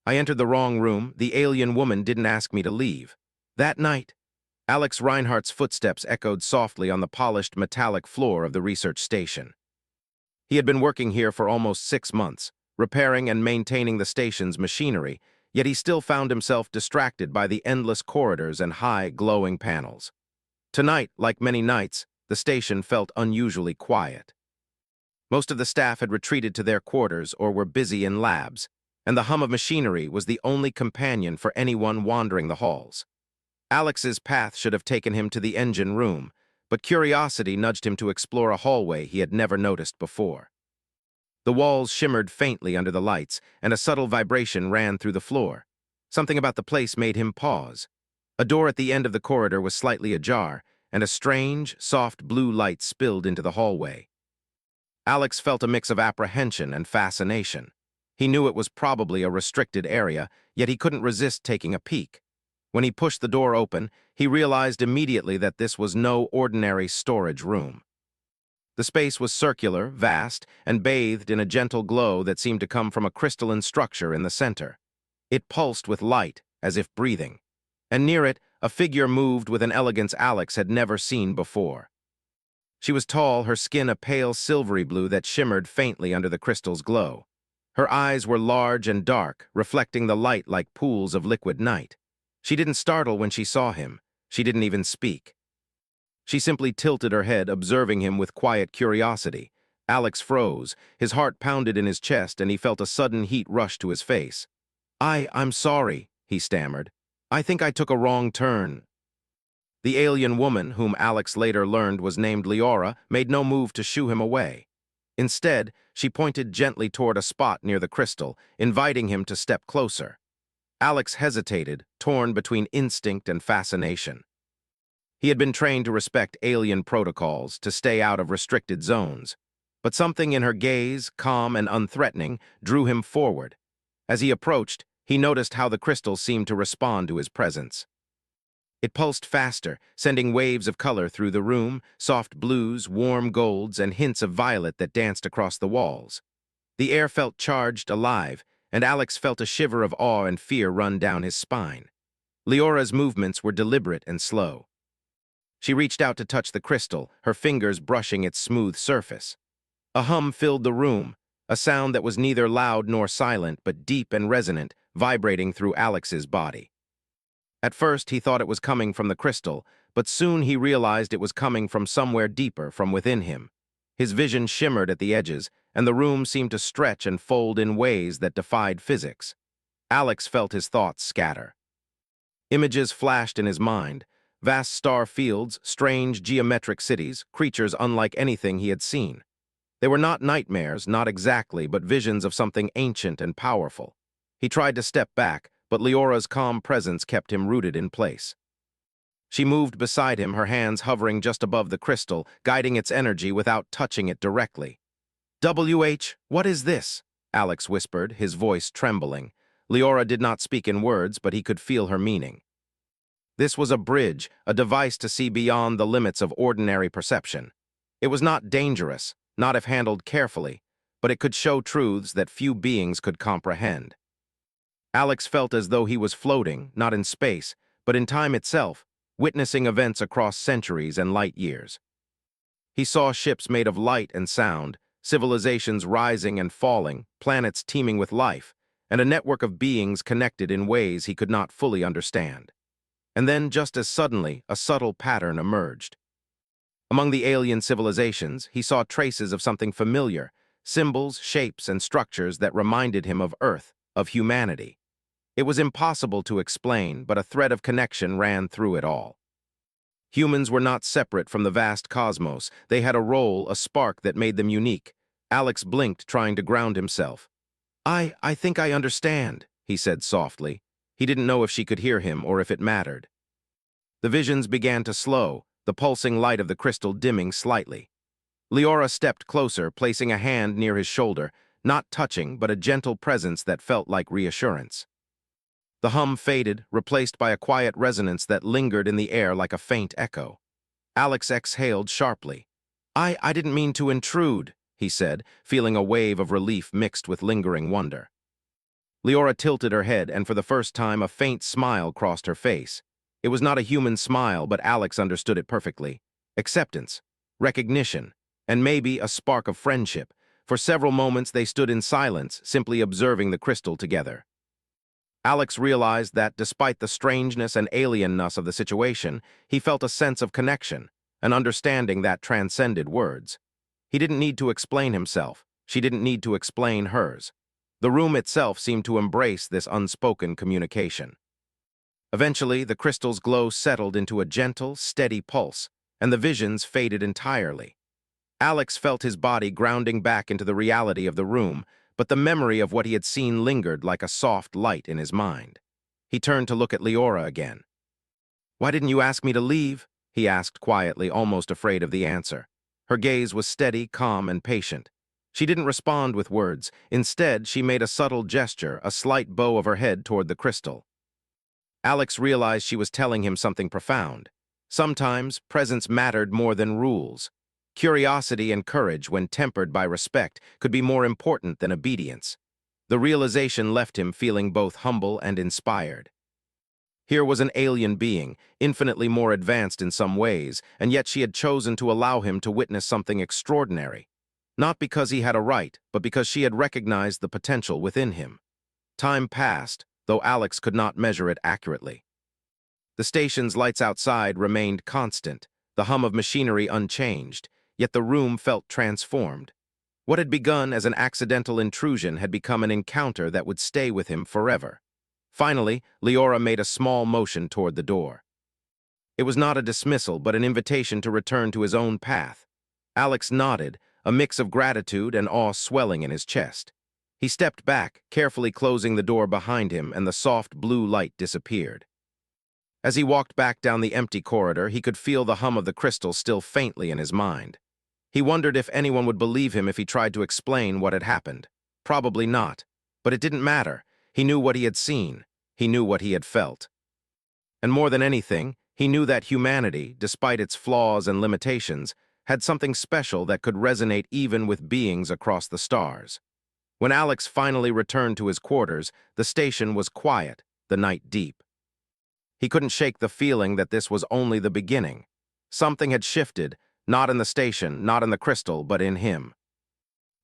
I entered the wrong room. The alien woman didn't ask me to leave. That night, Alex Reinhardt's footsteps echoed softly on the polished metallic floor of the research station. He had been working here for almost 6 months, repairing and maintaining the station's machinery, yet he still found himself distracted by the endless corridors and high, glowing panels. Tonight, like many nights, the station felt unusually quiet. Most of the staff had retreated to their quarters or were busy in labs, and the hum of machinery was the only companion for anyone wandering the halls. Alex's path should have taken him to the engine room, but curiosity nudged him to explore a hallway he had never noticed before. The walls shimmered faintly under the lights, and a subtle vibration ran through the floor. Something about the place made him pause. A door at the end of the corridor was slightly ajar, and a strange, soft blue light spilled into the hallway. Alex felt a mix of apprehension and fascination. He knew it was probably a restricted area, yet he couldn't resist taking a peek. When he pushed the door open, he realized immediately that this was no ordinary storage room. The space was circular, vast, and bathed in a gentle glow that seemed to come from a crystalline structure in the center. It pulsed with light, as if breathing, and near it, a figure moved with an elegance Alex had never seen before. She was tall, her skin a pale silvery blue that shimmered faintly under the crystal's glow. Her eyes were large and dark, reflecting the light like pools of liquid night. She didn't startle when she saw him. She didn't even speak. She simply tilted her head, observing him with quiet curiosity. Alex froze, his heart pounded in his chest, and he felt a sudden heat rush to his face. I'm sorry," he stammered. "I think I took a wrong turn." The alien woman, whom Alex later learned was named Leora, made no move to shoo him away. Instead, she pointed gently toward a spot near the crystal, inviting him to step closer. Alex hesitated, torn between instinct and fascination. He had been trained to respect alien protocols, to stay out of restricted zones. But something in her gaze, calm and unthreatening, drew him forward. As he approached, he noticed how the crystal seemed to respond to his presence. It pulsed faster, sending waves of color through the room, soft blues, warm golds, and hints of violet that danced across the walls. The air felt charged, alive, and Alex felt a shiver of awe and fear run down his spine. Leora's movements were deliberate and slow. She reached out to touch the crystal, her fingers brushing its smooth surface. A hum filled the room, a sound that was neither loud nor silent, but deep and resonant, vibrating through Alex's body. At first, he thought it was coming from the crystal, but soon he realized it was coming from somewhere deeper, from within him. His vision shimmered at the edges, and the room seemed to stretch and fold in ways that defied physics. Alex felt his thoughts scatter. Images flashed in his mind, vast star fields, strange geometric cities, creatures unlike anything he had seen. They were not nightmares, not exactly, but visions of something ancient and powerful. He tried to step back, but Leora's calm presence kept him rooted in place. She moved beside him, her hands hovering just above the crystal, guiding its energy without touching it directly. What is this?" Alex whispered, his voice trembling. Leora did not speak in words, but he could feel her meaning. This was a bridge, a device to see beyond the limits of ordinary perception. It was not dangerous, not if handled carefully, but it could show truths that few beings could comprehend. Alex felt as though he was floating, not in space, but in time itself, witnessing events across centuries and light years. He saw ships made of light and sound, civilizations rising and falling, planets teeming with life, and a network of beings connected in ways he could not fully understand. And then, just as suddenly, a subtle pattern emerged. Among the alien civilizations, he saw traces of something familiar, symbols, shapes, and structures that reminded him of Earth, of humanity. It was impossible to explain, but a thread of connection ran through it all. Humans were not separate from the vast cosmos. They had a role, a spark that made them unique. Alex blinked, trying to ground himself. I think I understand," he said softly. He didn't know if she could hear him or if it mattered. The visions began to slow, the pulsing light of the crystal dimming slightly. Leora stepped closer, placing a hand near his shoulder, not touching, but a gentle presence that felt like reassurance. The hum faded, replaced by a quiet resonance that lingered in the air like a faint echo. Alex exhaled sharply. I didn't mean to intrude," he said, feeling a wave of relief mixed with lingering wonder. Leora tilted her head, and for the first time a faint smile crossed her face. It was not a human smile, but Alex understood it perfectly. Acceptance, recognition, and maybe a spark of friendship. For several moments they stood in silence, simply observing the crystal together. Alex realized that despite the strangeness and alienness of the situation, he felt a sense of connection, an understanding that transcended words. He didn't need to explain himself. She didn't need to explain hers. The room itself seemed to embrace this unspoken communication. Eventually, the crystal's glow settled into a gentle, steady pulse, and the visions faded entirely. Alex felt his body grounding back into the reality of the room, but the memory of what he had seen lingered like a soft light in his mind. He turned to look at Leora again. "Why didn't you ask me to leave?" he asked quietly, almost afraid of the answer. Her gaze was steady, calm, and patient. She didn't respond with words. Instead, she made a subtle gesture, a slight bow of her head toward the crystal. Alex realized she was telling him something profound. Sometimes, presence mattered more than rules. Curiosity and courage, when tempered by respect, could be more important than obedience. The realization left him feeling both humble and inspired. Here was an alien being, infinitely more advanced in some ways, and yet she had chosen to allow him to witness something extraordinary. Not because he had a right, but because she had recognized the potential within him. Time passed, though Alex could not measure it accurately. The station's lights outside remained constant, the hum of machinery unchanged, yet the room felt transformed. What had begun as an accidental intrusion had become an encounter that would stay with him forever. Finally, Leora made a small motion toward the door. It was not a dismissal, but an invitation to return to his own path. Alex nodded, a mix of gratitude and awe swelling in his chest. He stepped back, carefully closing the door behind him, and the soft blue light disappeared. As he walked back down the empty corridor, he could feel the hum of the crystal still faintly in his mind. He wondered if anyone would believe him if he tried to explain what had happened. Probably not. But it didn't matter. He knew what he had seen. He knew what he had felt. And more than anything, he knew that humanity, despite its flaws and limitations, had something special that could resonate even with beings across the stars. When Alex finally returned to his quarters, the station was quiet, the night deep. He couldn't shake the feeling that this was only the beginning. Something had shifted, not in the station, not in the crystal, but in him.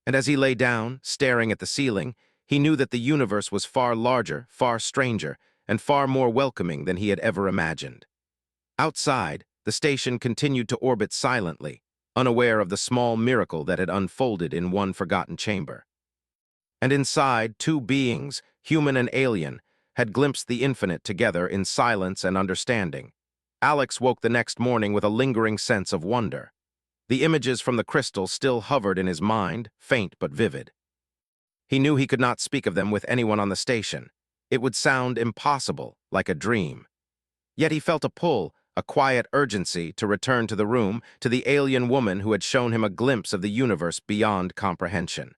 And as he lay down, staring at the ceiling, he knew that the universe was far larger, far stranger, and far more welcoming than he had ever imagined. Outside, the station continued to orbit silently, unaware of the small miracle that had unfolded in one forgotten chamber. And inside, two beings, human and alien, had glimpsed the infinite together in silence and understanding. Alex woke the next morning with a lingering sense of wonder. The images from the crystal still hovered in his mind, faint but vivid. He knew he could not speak of them with anyone on the station. It would sound impossible, like a dream. Yet he felt a pull, a quiet urgency to return to the room, to the alien woman who had shown him a glimpse of the universe beyond comprehension.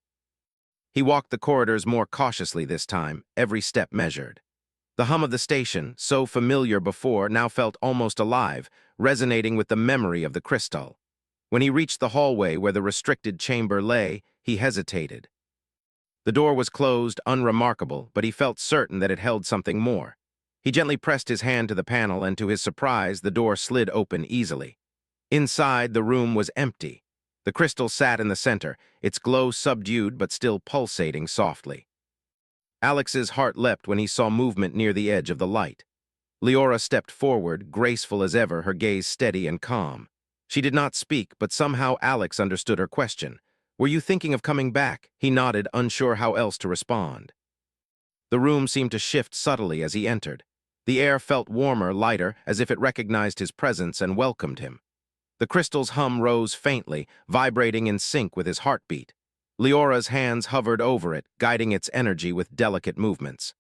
He walked the corridors more cautiously this time, every step measured. The hum of the station, so familiar before, now felt almost alive, resonating with the memory of the crystal. When he reached the hallway where the restricted chamber lay, he hesitated. The door was closed, unremarkable, but he felt certain that it held something more. He gently pressed his hand to the panel, and to his surprise, the door slid open easily. Inside, the room was empty. The crystal sat in the center, its glow subdued but still pulsating softly. Alex's heart leapt when he saw movement near the edge of the light. Leora stepped forward, graceful as ever, her gaze steady and calm. She did not speak, but somehow Alex understood her question. "Were you thinking of coming back?" He nodded, unsure how else to respond. The room seemed to shift subtly as he entered. The air felt warmer, lighter, as if it recognized his presence and welcomed him. The crystal's hum rose faintly, vibrating in sync with his heartbeat. Leora's hands hovered over it, guiding its energy with delicate movements.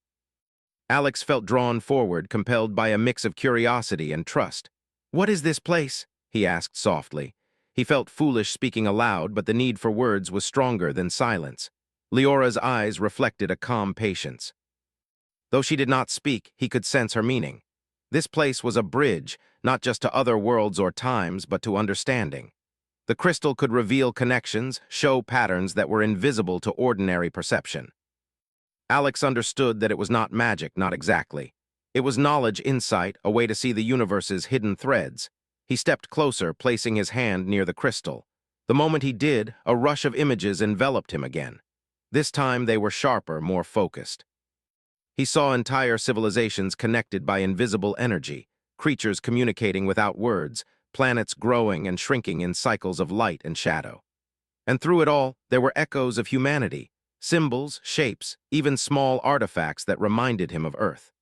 Alex felt drawn forward, compelled by a mix of curiosity and trust. "What is this place?" he asked softly. He felt foolish speaking aloud, but the need for words was stronger than silence. Leora's eyes reflected a calm patience. Though she did not speak, he could sense her meaning. This place was a bridge, not just to other worlds or times, but to understanding. The crystal could reveal connections, show patterns that were invisible to ordinary perception. Alex understood that it was not magic, not exactly. It was knowledge, insight, a way to see the universe's hidden threads. He stepped closer, placing his hand near the crystal. The moment he did, a rush of images enveloped him again. This time they were sharper, more focused. He saw entire civilizations connected by invisible energy, creatures communicating without words, planets growing and shrinking in cycles of light and shadow. And through it all, there were echoes of humanity, symbols, shapes, even small artifacts that reminded him of Earth.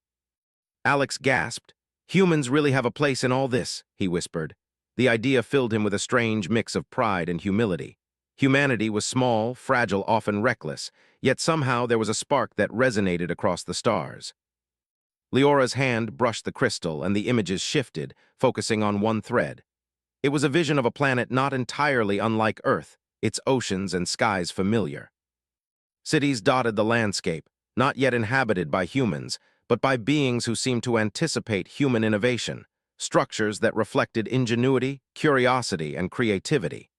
Alex gasped. "Humans really have a place in all this," he whispered. The idea filled him with a strange mix of pride and humility. Humanity was small, fragile, often reckless, yet somehow there was a spark that resonated across the stars. Leora's hand brushed the crystal and the images shifted, focusing on one thread. It was a vision of a planet not entirely unlike Earth, its oceans and skies familiar. Cities dotted the landscape, not yet inhabited by humans, but by beings who seemed to anticipate human innovation, structures that reflected ingenuity, curiosity, and creativity.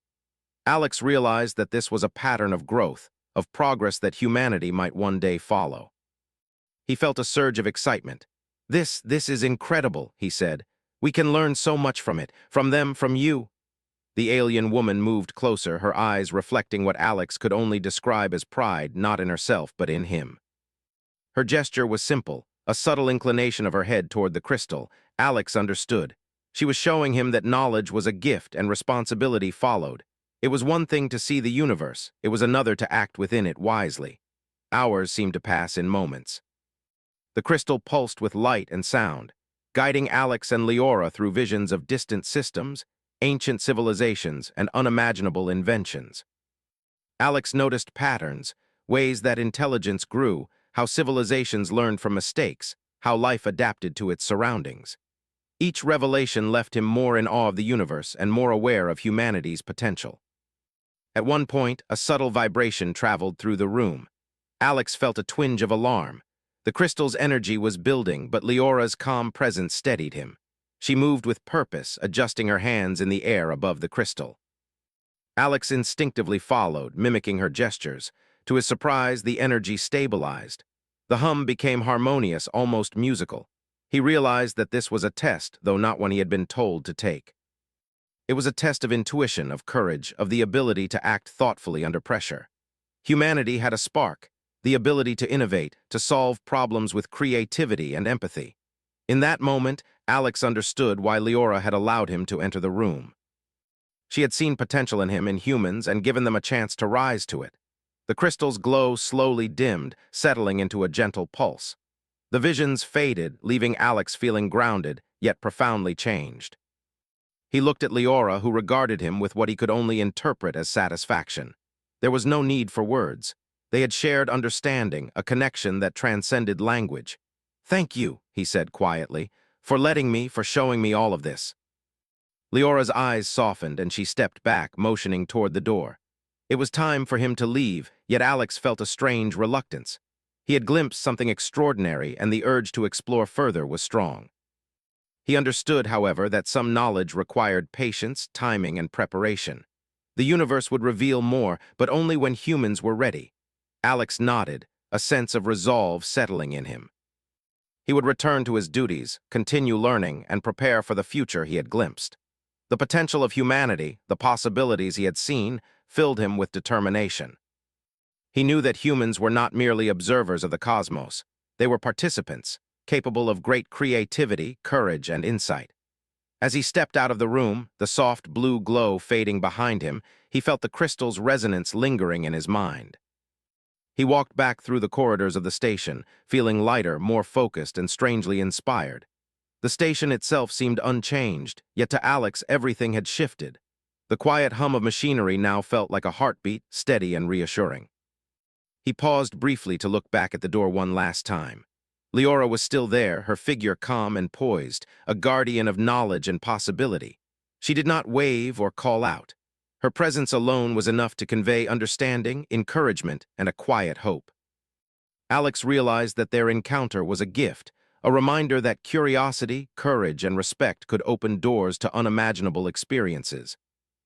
Alex realized that this was a pattern of growth, of progress that humanity might one day follow. He felt a surge of excitement. This is incredible," he said. "We can learn so much from it, from them, from you." The alien woman moved closer, her eyes reflecting what Alex could only describe as pride, not in herself, but in him. Her gesture was simple, a subtle inclination of her head toward the crystal. Alex understood. She was showing him that knowledge was a gift and responsibility followed. It was one thing to see the universe, it was another to act within it wisely. Hours seemed to pass in moments. The crystal pulsed with light and sound, guiding Alex and Leora through visions of distant systems, ancient civilizations, and unimaginable inventions. Alex noticed patterns, ways that intelligence grew, how civilizations learned from mistakes, how life adapted to its surroundings. Each revelation left him more in awe of the universe and more aware of humanity's potential. At one point, a subtle vibration traveled through the room. Alex felt a twinge of alarm. The crystal's energy was building, but Leora's calm presence steadied him. She moved with purpose, adjusting her hands in the air above the crystal. Alex instinctively followed, mimicking her gestures. To his surprise, the energy stabilized. The hum became harmonious, almost musical. He realized that this was a test, though not one he had been told to take. It was a test of intuition, of courage, of the ability to act thoughtfully under pressure. Humanity had a spark, the ability to innovate, to solve problems with creativity and empathy. In that moment, Alex understood why Leora had allowed him to enter the room. She had seen potential in him, in humans, and given them a chance to rise to it. The crystal's glow slowly dimmed, settling into a gentle pulse. The visions faded, leaving Alex feeling grounded, yet profoundly changed. He looked at Leora, who regarded him with what he could only interpret as satisfaction. There was no need for words. They had shared understanding, a connection that transcended language. "Thank you," he said quietly, "for letting me, for showing me all of this." Leora's eyes softened and she stepped back, motioning toward the door. It was time for him to leave, yet Alex felt a strange reluctance. He had glimpsed something extraordinary, and the urge to explore further was strong. He understood, however, that some knowledge required patience, timing, and preparation. The universe would reveal more, but only when humans were ready. Alex nodded, a sense of resolve settling in him. He would return to his duties, continue learning, and prepare for the future he had glimpsed. The potential of humanity, the possibilities he had seen, filled him with determination. He knew that humans were not merely observers of the cosmos. They were participants, capable of great creativity, courage, and insight. As he stepped out of the room, the soft blue glow fading behind him, he felt the crystal's resonance lingering in his mind. He walked back through the corridors of the station, feeling lighter, more focused, and strangely inspired. The station itself seemed unchanged, yet to Alex everything had shifted. The quiet hum of machinery now felt like a heartbeat, steady and reassuring. He paused briefly to look back at the door one last time. Leora was still there, her figure calm and poised, a guardian of knowledge and possibility. She did not wave or call out. Her presence alone was enough to convey understanding, encouragement, and a quiet hope. Alex realized that their encounter was a gift, a reminder that curiosity, courage, and respect could open doors to unimaginable experiences.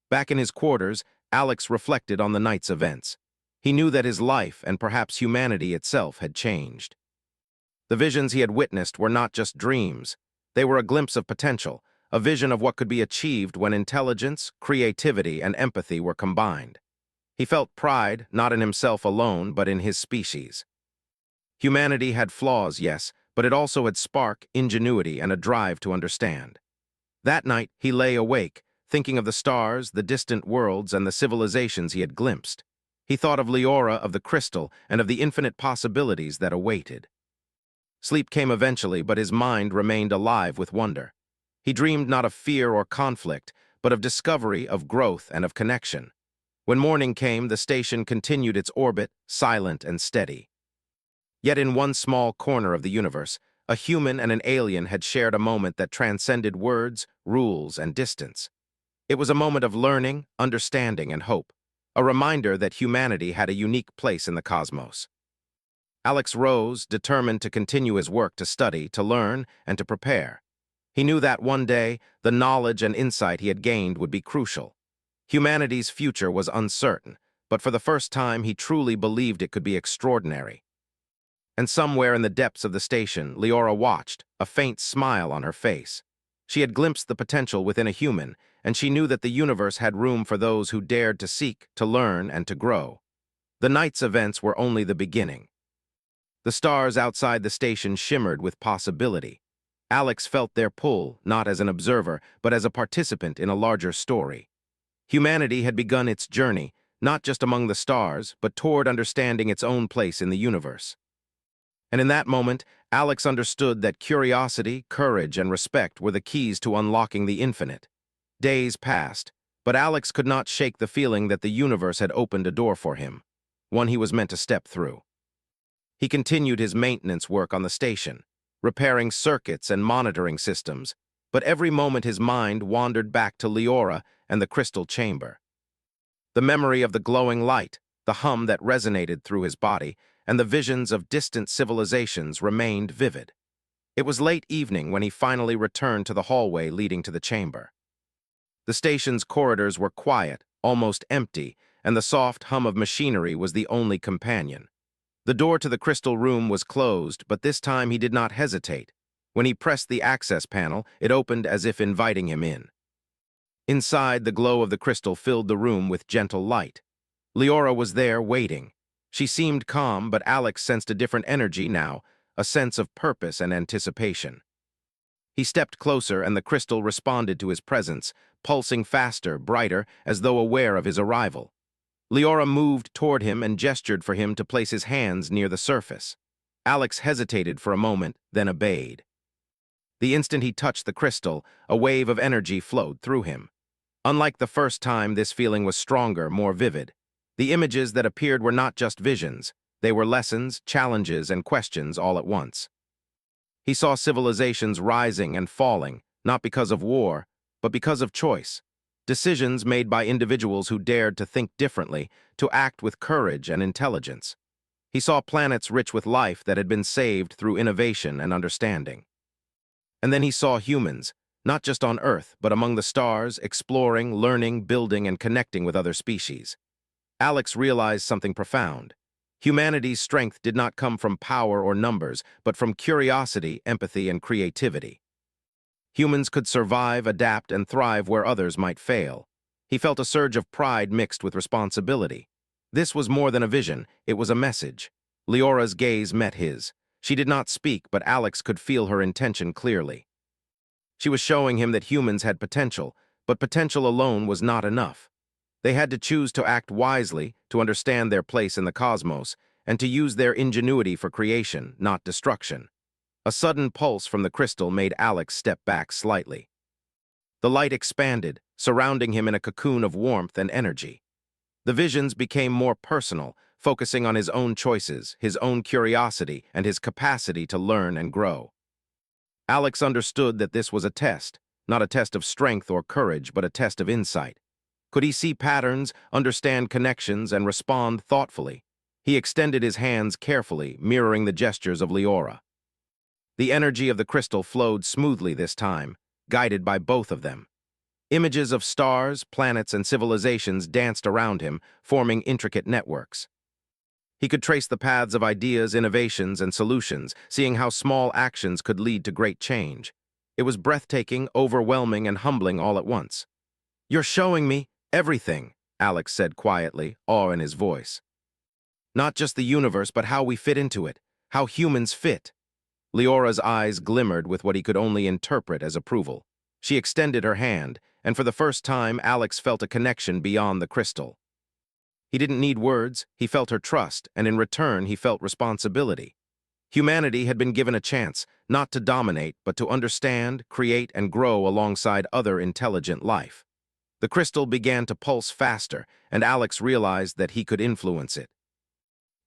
Back in his quarters, Alex reflected on the night's events. He knew that his life and perhaps humanity itself had changed. The visions he had witnessed were not just dreams. They were a glimpse of potential, a vision of what could be achieved when intelligence, creativity, and empathy were combined. He felt pride, not in himself alone, but in his species. Humanity had flaws, yes, but it also had spark, ingenuity, and a drive to understand. That night, he lay awake, thinking of the stars, the distant worlds, and the civilizations he had glimpsed. He thought of Leora, of the crystal, and of the infinite possibilities that awaited. Sleep came eventually, but his mind remained alive with wonder. He dreamed not of fear or conflict, but of discovery, of growth, and of connection. When morning came, the station continued its orbit, silent and steady. Yet in one small corner of the universe, a human and an alien had shared a moment that transcended words, rules, and distance. It was a moment of learning, understanding, and hope, a reminder that humanity had a unique place in the cosmos. Alex rose, determined to continue his work, to study, to learn, and to prepare. He knew that one day, the knowledge and insight he had gained would be crucial. Humanity's future was uncertain, but for the first time he truly believed it could be extraordinary. And somewhere in the depths of the station, Leora watched, a faint smile on her face. She had glimpsed the potential within a human, and she knew that the universe had room for those who dared to seek, to learn, and to grow. The night's events were only the beginning. The stars outside the station shimmered with possibility. Alex felt their pull, not as an observer, but as a participant in a larger story. Humanity had begun its journey, not just among the stars, but toward understanding its own place in the universe. And in that moment, Alex understood that curiosity, courage, and respect were the keys to unlocking the infinite. Days passed, but Alex could not shake the feeling that the universe had opened a door for him, one he was meant to step through. He continued his maintenance work on the station, repairing circuits and monitoring systems, but every moment his mind wandered back to Leora and the crystal chamber. The memory of the glowing light, the hum that resonated through his body, and the visions of distant civilizations remained vivid. It was late evening when he finally returned to the hallway leading to the chamber. The station's corridors were quiet, almost empty, and the soft hum of machinery was the only companion. The door to the crystal room was closed, but this time he did not hesitate. When he pressed the access panel, it opened as if inviting him in. Inside, the glow of the crystal filled the room with gentle light. Leora was there, waiting. She seemed calm, but Alex sensed a different energy now, a sense of purpose and anticipation. He stepped closer, and the crystal responded to his presence, pulsing faster, brighter, as though aware of his arrival. Leora moved toward him and gestured for him to place his hands near the surface. Alex hesitated for a moment, then obeyed. The instant he touched the crystal, a wave of energy flowed through him. Unlike the first time, this feeling was stronger, more vivid. The images that appeared were not just visions. They were lessons, challenges, and questions all at once. He saw civilizations rising and falling, not because of war, but because of choice. Decisions made by individuals who dared to think differently, to act with courage and intelligence. He saw planets rich with life that had been saved through innovation and understanding. And then he saw humans, not just on Earth, but among the stars, exploring, learning, building, and connecting with other species. Alex realized something profound. Humanity's strength did not come from power or numbers, but from curiosity, empathy, and creativity. Humans could survive, adapt, and thrive where others might fail. He felt a surge of pride mixed with responsibility. This was more than a vision, it was a message. Leora's gaze met his. She did not speak, but Alex could feel her intention clearly. She was showing him that humans had potential, but potential alone was not enough. They had to choose to act wisely, to understand their place in the cosmos, and to use their ingenuity for creation, not destruction. A sudden pulse from the crystal made Alex step back slightly. The light expanded, surrounding him in a cocoon of warmth and energy. The visions became more personal, focusing on his own choices, his own curiosity, and his capacity to learn and grow. Alex understood that this was a test, not a test of strength or courage, but a test of insight. Could he see patterns, understand connections, and respond thoughtfully? He extended his hands carefully, mirroring the gestures of Leora. The energy of the crystal flowed smoothly this time, guided by both of them. Images of stars, planets, and civilizations danced around him, forming intricate networks. He could trace the paths of ideas, innovations, and solutions, seeing how small actions could lead to great change. It was breathtaking, overwhelming, and humbling all at once. "You're showing me everything," Alex said quietly, awe in his voice. "Not just the universe, but how we fit into it, how humans fit." Leora's eyes glimmered with what he could only interpret as approval. She extended her hand, and for the first time, Alex felt a connection beyond the crystal. He didn't need words, he felt her trust, and in return, he felt responsibility. Humanity had been given a chance, not to dominate, but to understand, create, and grow alongside other intelligent life. The crystal began to pulse faster, and Alex realized that he could influence it.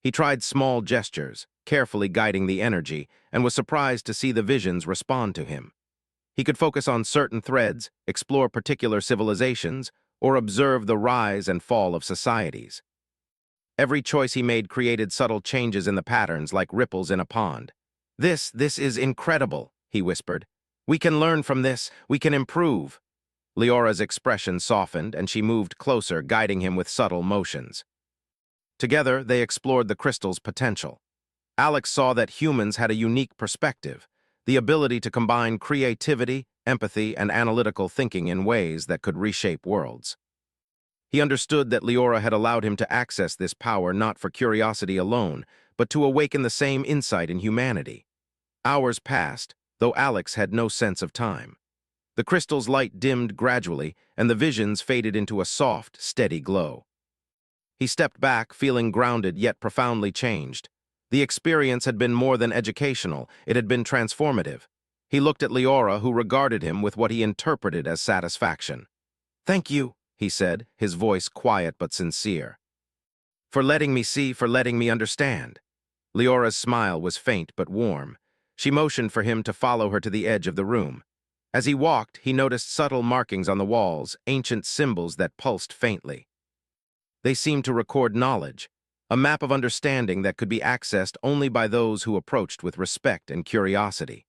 He tried small gestures, carefully guiding the energy, and was surprised to see the visions respond to him. He could focus on certain threads, explore particular civilizations, or observe the rise and fall of societies. Every choice he made created subtle changes in the patterns like ripples in a pond. This is incredible," he whispered. "We can learn from this, we can improve." Leora's expression softened, and she moved closer, guiding him with subtle motions. Together, they explored the crystal's potential. Alex saw that humans had a unique perspective, the ability to combine creativity, empathy, and analytical thinking in ways that could reshape worlds. He understood that Leora had allowed him to access this power not for curiosity alone, but to awaken the same insight in humanity. Hours passed, though Alex had no sense of time. The crystal's light dimmed gradually, and the visions faded into a soft, steady glow. He stepped back, feeling grounded yet profoundly changed. The experience had been more than educational, it had been transformative. He looked at Leora, who regarded him with what he interpreted as satisfaction. "Thank you," he said, his voice quiet but sincere. "For letting me see, for letting me understand." Leora's smile was faint but warm. She motioned for him to follow her to the edge of the room. As he walked, he noticed subtle markings on the walls, ancient symbols that pulsed faintly. They seemed to record knowledge, a map of understanding that could be accessed only by those who approached with respect and curiosity.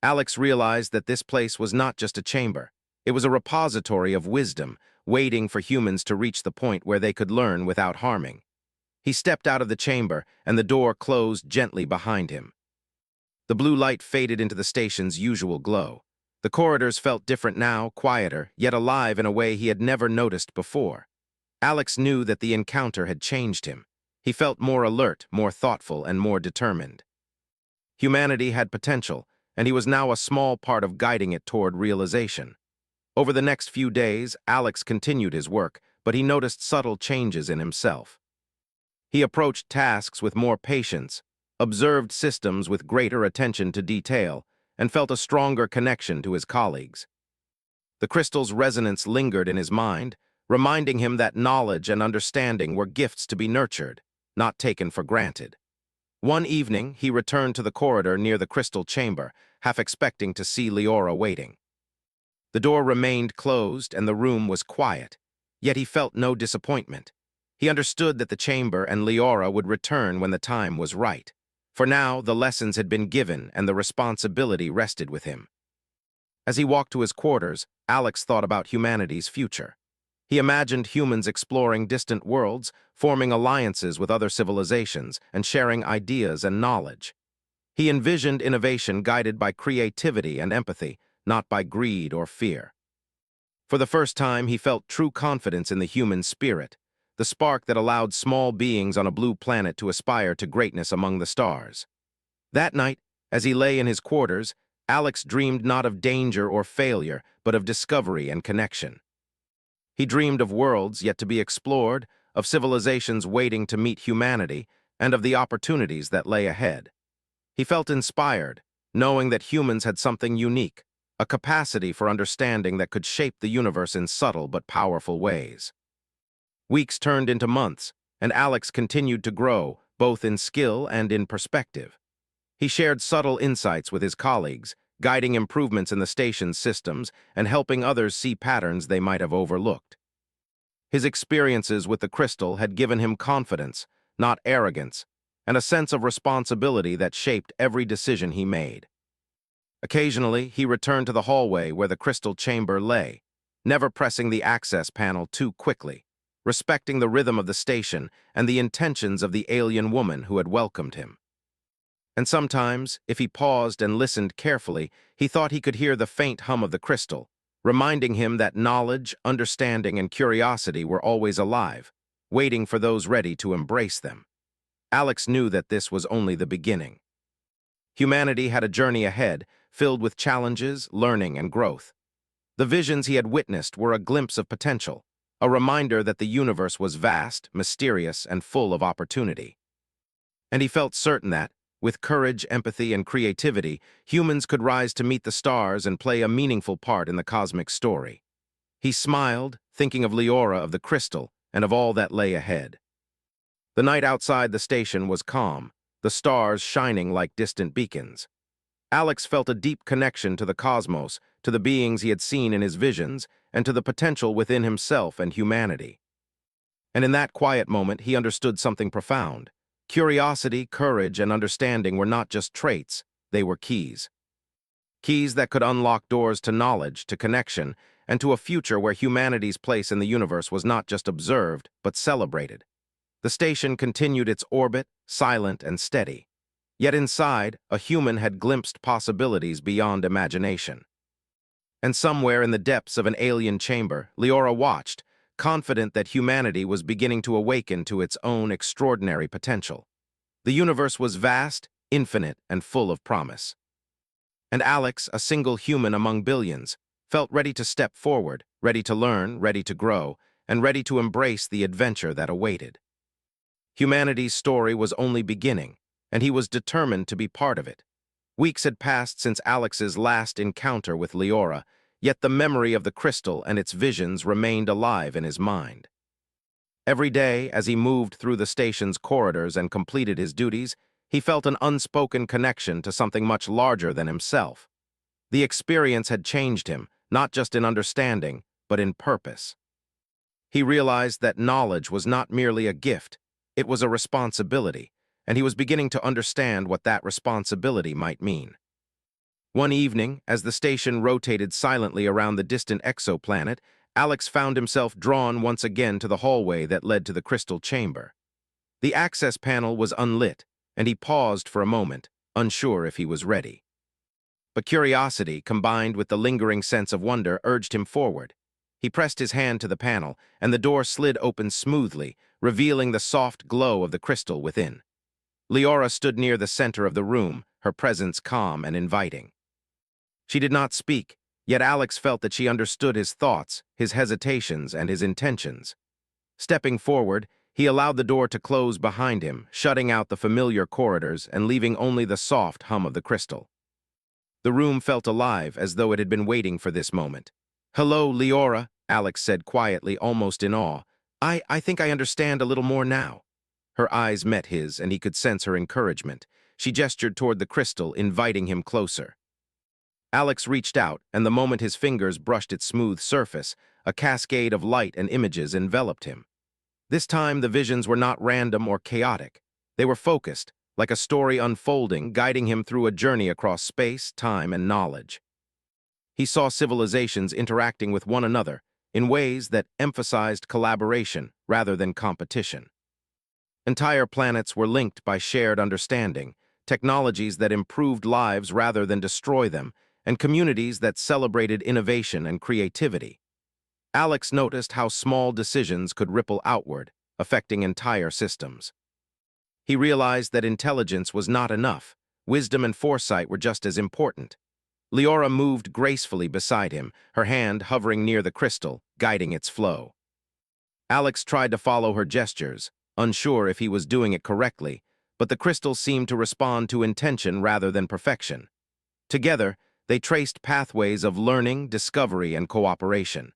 Alex realized that this place was not just a chamber. It was a repository of wisdom, waiting for humans to reach the point where they could learn without harming. He stepped out of the chamber, and the door closed gently behind him. The blue light faded into the station's usual glow. The corridors felt different now, quieter, yet alive in a way he had never noticed before. Alex knew that the encounter had changed him. He felt more alert, more thoughtful, and more determined. Humanity had potential, and he was now a small part of guiding it toward realization. Over the next few days, Alex continued his work, but he noticed subtle changes in himself. He approached tasks with more patience, observed systems with greater attention to detail, and felt a stronger connection to his colleagues. The crystal's resonance lingered in his mind, reminding him that knowledge and understanding were gifts to be nurtured, not taken for granted. One evening, he returned to the corridor near the crystal chamber, half expecting to see Leora waiting. The door remained closed and the room was quiet, yet he felt no disappointment. He understood that the chamber and Leora would return when the time was right. For now, the lessons had been given and the responsibility rested with him. As he walked to his quarters, Alex thought about humanity's future. He imagined humans exploring distant worlds, forming alliances with other civilizations, and sharing ideas and knowledge. He envisioned innovation guided by creativity and empathy, not by greed or fear. For the first time, he felt true confidence in the human spirit, the spark that allowed small beings on a blue planet to aspire to greatness among the stars. That night, as he lay in his quarters, Alex dreamed not of danger or failure, but of discovery and connection. He dreamed of worlds yet to be explored, of civilizations waiting to meet humanity, and of the opportunities that lay ahead. He felt inspired, knowing that humans had something unique, a capacity for understanding that could shape the universe in subtle but powerful ways. Weeks turned into months, and Alex continued to grow, both in skill and in perspective. He shared subtle insights with his colleagues, guiding improvements in the station's systems and helping others see patterns they might have overlooked. His experiences with the crystal had given him confidence, not arrogance, and a sense of responsibility that shaped every decision he made. Occasionally, he returned to the hallway where the crystal chamber lay, never pressing the access panel too quickly. respecting the rhythm of the station and the intentions of the alien woman who had welcomed him. And sometimes, if he paused and listened carefully, he thought he could hear the faint hum of the crystal, reminding him that knowledge, understanding, and curiosity were always alive, waiting for those ready to embrace them. Alex knew that this was only the beginning. Humanity had a journey ahead, filled with challenges, learning, and growth. The visions he had witnessed were a glimpse of potential, a reminder that the universe was vast, mysterious, and full of opportunity. And he felt certain that, with courage, empathy, and creativity, humans could rise to meet the stars and play a meaningful part in the cosmic story. He smiled, thinking of Leora of the crystal and of all that lay ahead. The night outside the station was calm, the stars shining like distant beacons. Alex felt a deep connection to the cosmos, to the beings he had seen in his visions, and to the potential within himself and humanity. And in that quiet moment, he understood something profound. Curiosity, courage, and understanding were not just traits, they were keys. Keys that could unlock doors to knowledge, to connection, and to a future where humanity's place in the universe was not just observed, but celebrated. The station continued its orbit, silent and steady. Yet inside, a human had glimpsed possibilities beyond imagination. And somewhere in the depths of an alien chamber, Leora watched, confident that humanity was beginning to awaken to its own extraordinary potential. The universe was vast, infinite, and full of promise. And Alex, a single human among billions, felt ready to step forward, ready to learn, ready to grow, and ready to embrace the adventure that awaited. Humanity's story was only beginning, and he was determined to be part of it. Weeks had passed since Alex's last encounter with Leora, yet the memory of the crystal and its visions remained alive in his mind. Every day, as he moved through the station's corridors and completed his duties, he felt an unspoken connection to something much larger than himself. The experience had changed him, not just in understanding, but in purpose. He realized that knowledge was not merely a gift, it was a responsibility, and he was beginning to understand what that responsibility might mean. One evening, as the station rotated silently around the distant exoplanet, Alex found himself drawn once again to the hallway that led to the crystal chamber. The access panel was unlit, and he paused for a moment, unsure if he was ready. But curiosity, combined with the lingering sense of wonder, urged him forward. He pressed his hand to the panel, and the door slid open smoothly, revealing the soft glow of the crystal within. Leora stood near the center of the room, her presence calm and inviting. She did not speak, yet Alex felt that she understood his thoughts, his hesitations, and his intentions. Stepping forward, he allowed the door to close behind him, shutting out the familiar corridors and leaving only the soft hum of the crystal. The room felt alive, as though it had been waiting for this moment. "Hello, Leora," Alex said quietly, almost in awe. I think I understand a little more now." Her eyes met his, and he could sense her encouragement. She gestured toward the crystal, inviting him closer. Alex reached out, and the moment his fingers brushed its smooth surface, a cascade of light and images enveloped him. This time, the visions were not random or chaotic. They were focused, like a story unfolding, guiding him through a journey across space, time, and knowledge. He saw civilizations interacting with one another in ways that emphasized collaboration rather than competition. Entire planets were linked by shared understanding, technologies that improved lives rather than destroy them, and communities that celebrated innovation and creativity. Alex noticed how small decisions could ripple outward, affecting entire systems. He realized that intelligence was not enough. Wisdom and foresight were just as important. Leora moved gracefully beside him, her hand hovering near the crystal, guiding its flow. Alex tried to follow her gestures, unsure if he was doing it correctly, but the crystal seemed to respond to intention rather than perfection. Together, they traced pathways of learning, discovery, and cooperation.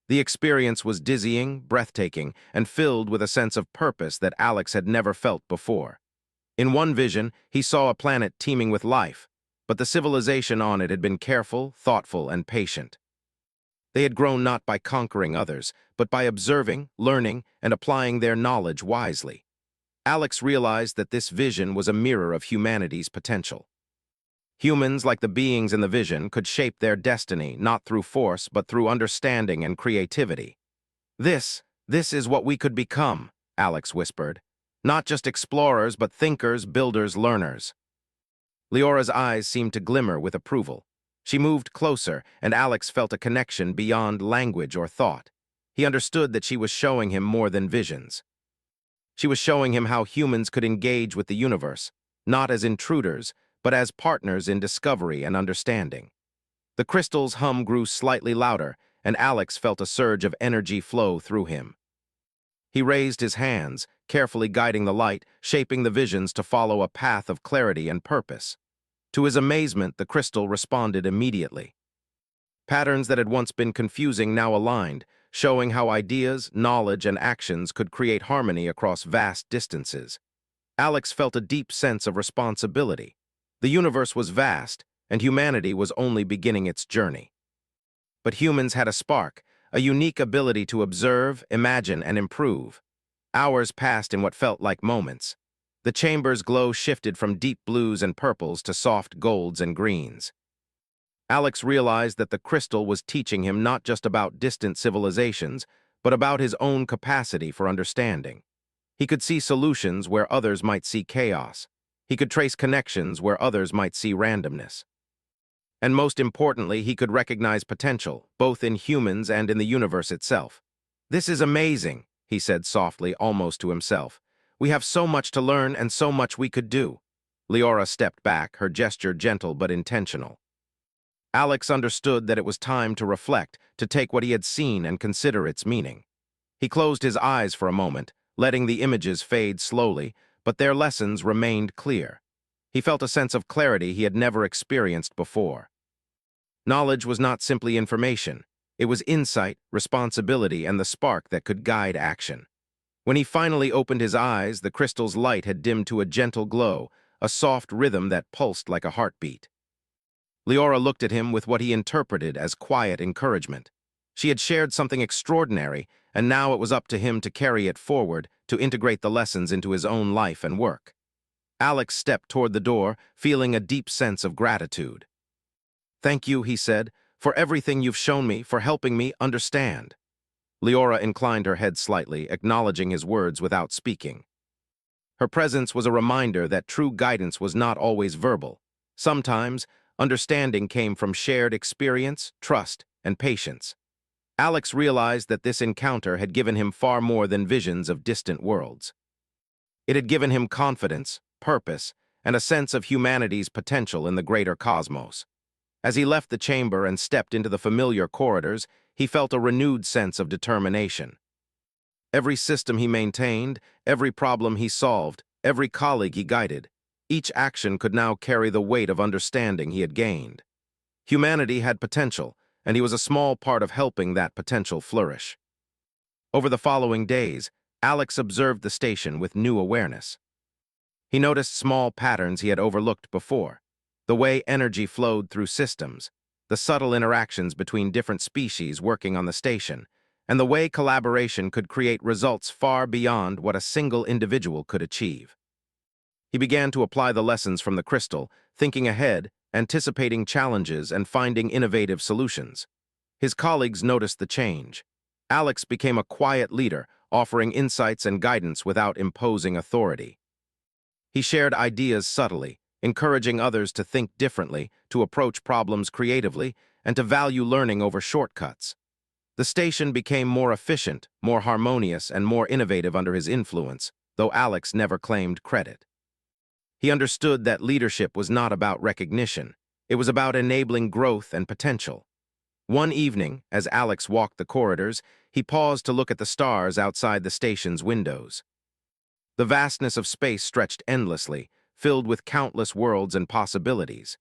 The experience was dizzying, breathtaking, and filled with a sense of purpose that Alex had never felt before. In one vision, he saw a planet teeming with life, but the civilization on it had been careful, thoughtful, and patient. They had grown not by conquering others, but by observing, learning, and applying their knowledge wisely. Alex realized that this vision was a mirror of humanity's potential. Humans, like the beings in the vision, could shape their destiny not through force but through understanding and creativity. This "This is what we could become," Alex whispered. "Not just explorers, but thinkers, builders, learners." Leora's eyes seemed to glimmer with approval. She moved closer, and Alex felt a connection beyond language or thought. He understood that she was showing him more than visions. She was showing him how humans could engage with the universe, not as intruders, but as partners in discovery and understanding. The crystal's hum grew slightly louder, and Alex felt a surge of energy flow through him. He raised his hands, carefully guiding the light, shaping the visions to follow a path of clarity and purpose. To his amazement, the crystal responded immediately. Patterns that had once been confusing now aligned, showing how ideas, knowledge, and actions could create harmony across vast distances. Alex felt a deep sense of responsibility. The universe was vast, and humanity was only beginning its journey. But humans had a spark, a unique ability to observe, imagine, and improve. Hours passed in what felt like moments. The chamber's glow shifted from deep blues and purples to soft golds and greens. Alex realized that the crystal was teaching him not just about distant civilizations, but about his own capacity for understanding. He could see solutions where others might see chaos. He could trace connections where others might see randomness. And most importantly, he could recognize potential, both in humans and in the universe itself. "This is amazing," he said softly, almost to himself. "We have so much to learn and so much we could do." Leora stepped back, her gesture gentle but intentional. Alex understood that it was time to reflect, to take what he had seen and consider its meaning. He closed his eyes for a moment, letting the images fade slowly, but their lessons remained clear. He felt a sense of clarity he had never experienced before. Knowledge was not simply information. It was insight, responsibility, and the spark that could guide action. When he finally opened his eyes, the crystal's light had dimmed to a gentle glow, a soft rhythm that pulsed like a heartbeat. Leora looked at him with what he interpreted as quiet encouragement. She had shared something extraordinary, and now it was up to him to carry it forward, to integrate the lessons into his own life and work. Alex stepped toward the door, feeling a deep sense of gratitude. "Thank you," he said, "for everything you've shown me, for helping me understand." Leora inclined her head slightly, acknowledging his words without speaking. Her presence was a reminder that true guidance was not always verbal. Sometimes, understanding came from shared experience, trust, and patience. Alex realized that this encounter had given him far more than visions of distant worlds. It had given him confidence, purpose, and a sense of humanity's potential in the greater cosmos. As he left the chamber and stepped into the familiar corridors, he felt a renewed sense of determination. Every system he maintained, every problem he solved, every colleague he guided, each action could now carry the weight of understanding he had gained. Humanity had potential, and he was a small part of helping that potential flourish. Over the following days, Alex observed the station with new awareness. He noticed small patterns he had overlooked before: the way energy flowed through systems, the subtle interactions between different species working on the station, and the way collaboration could create results far beyond what a single individual could achieve. He began to apply the lessons from the crystal, thinking ahead, anticipating challenges, and finding innovative solutions. His colleagues noticed the change. Alex became a quiet leader, offering insights and guidance without imposing authority. He shared ideas subtly, encouraging others to think differently, to approach problems creatively, and to value learning over shortcuts. The station became more efficient, more harmonious, and more innovative under his influence, though Alex never claimed credit. He understood that leadership was not about recognition. It was about enabling growth and potential. One evening, as Alex walked the corridors, he paused to look at the stars outside the station's windows. The vastness of space stretched endlessly, filled with countless worlds and possibilities.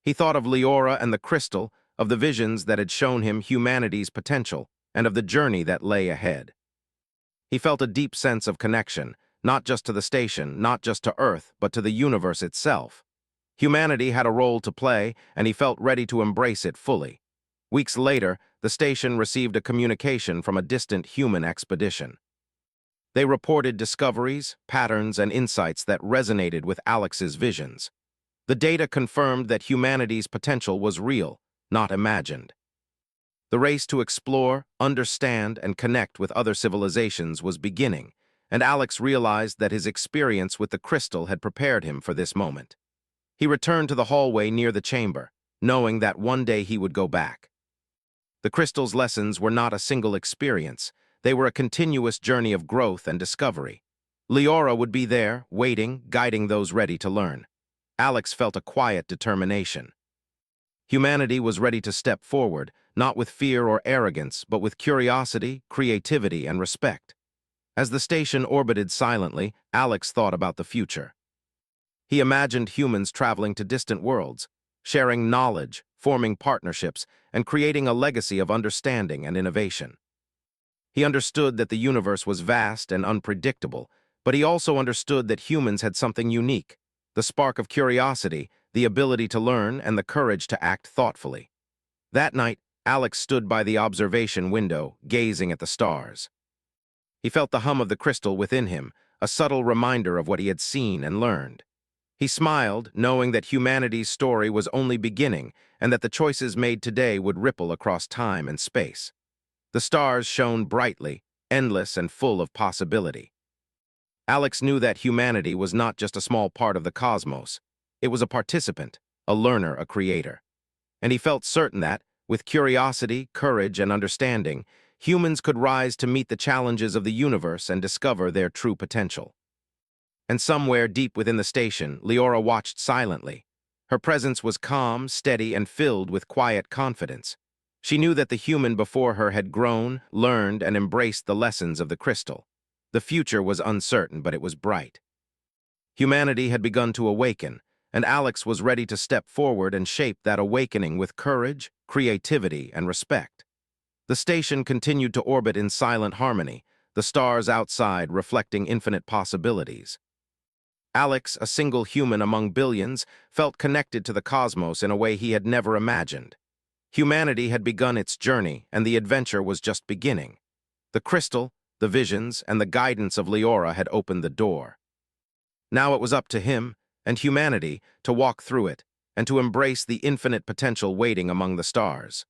He thought of Leora and the crystal, of the visions that had shown him humanity's potential, and of the journey that lay ahead. He felt a deep sense of connection, not just to the station, not just to Earth, but to the universe itself. Humanity had a role to play, and he felt ready to embrace it fully. Weeks later, the station received a communication from a distant human expedition. They reported discoveries, patterns, and insights that resonated with Alex's visions. The data confirmed that humanity's potential was real, not imagined. The race to explore, understand, and connect with other civilizations was beginning, and Alex realized that his experience with the crystal had prepared him for this moment. He returned to the hallway near the chamber, knowing that one day he would go back. The crystal's lessons were not a single experience. They were a continuous journey of growth and discovery. Leora would be there, waiting, guiding those ready to learn. Alex felt a quiet determination. Humanity was ready to step forward, not with fear or arrogance, but with curiosity, creativity, and respect. As the station orbited silently, Alex thought about the future. He imagined humans traveling to distant worlds, sharing knowledge, forming partnerships, and creating a legacy of understanding and innovation. He understood that the universe was vast and unpredictable, but he also understood that humans had something unique: the spark of curiosity, the ability to learn, and the courage to act thoughtfully. That night, Alex stood by the observation window, gazing at the stars. He felt the hum of the crystal within him, a subtle reminder of what he had seen and learned. He smiled, knowing that humanity's story was only beginning and that the choices made today would ripple across time and space. The stars shone brightly, endless and full of possibility. Alex knew that humanity was not just a small part of the cosmos. It was a participant, a learner, a creator. And he felt certain that, with curiosity, courage, and understanding, humans could rise to meet the challenges of the universe and discover their true potential. And somewhere deep within the station, Leora watched silently. Her presence was calm, steady, and filled with quiet confidence. She knew that the human before her had grown, learned, and embraced the lessons of the crystal. The future was uncertain, but it was bright. Humanity had begun to awaken, and Alex was ready to step forward and shape that awakening with courage, creativity, and respect. The station continued to orbit in silent harmony, the stars outside reflecting infinite possibilities. Alex, a single human among billions, felt connected to the cosmos in a way he had never imagined. Humanity had begun its journey, and the adventure was just beginning. The crystal, the visions, and the guidance of Leora had opened the door. Now it was up to him, and humanity, to walk through it, and to embrace the infinite potential waiting among the stars.